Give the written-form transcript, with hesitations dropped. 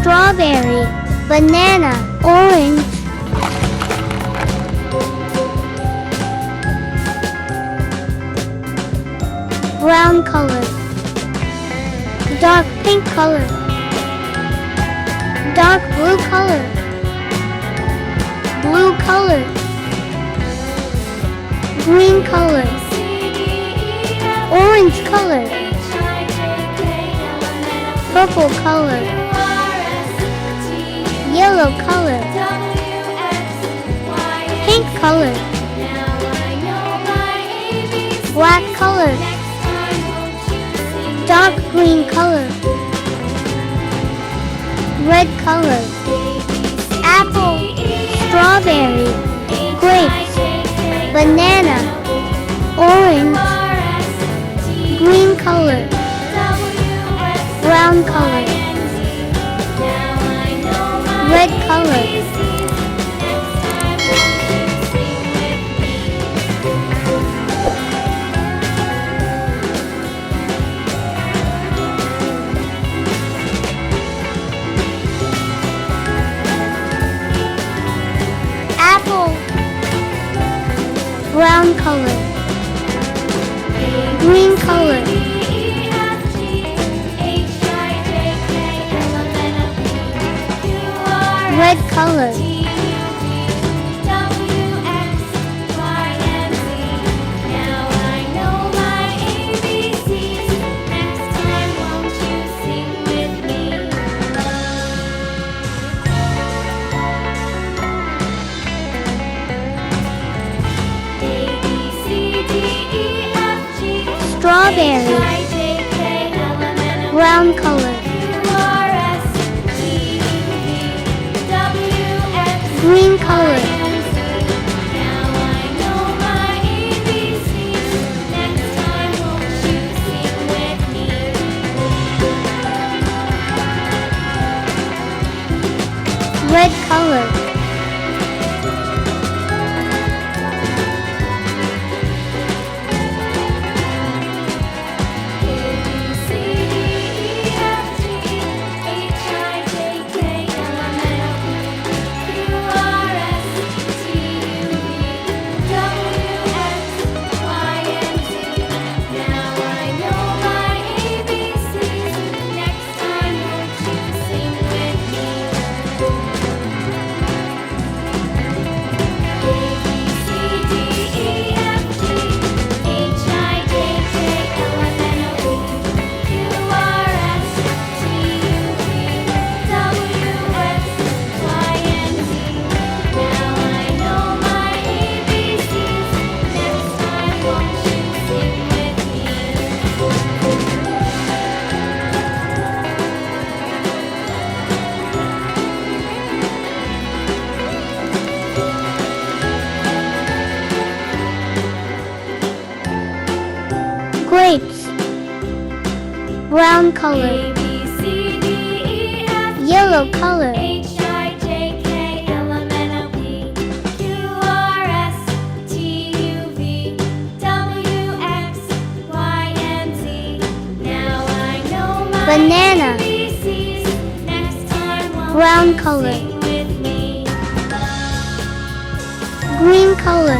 strawberry, banana, orange, brown color, dark pink color, dark blue color, blue color, green color, orange color, purple color, yellow color, pink color, black color, dark green color, red color, apple, strawberry, grapes, banana, orange, green color, brown color, red color, apple, brown color, green color, red color, strawberry, brown color, green color, red color, grapes, brown color, yellow color, banana, brown color, green color,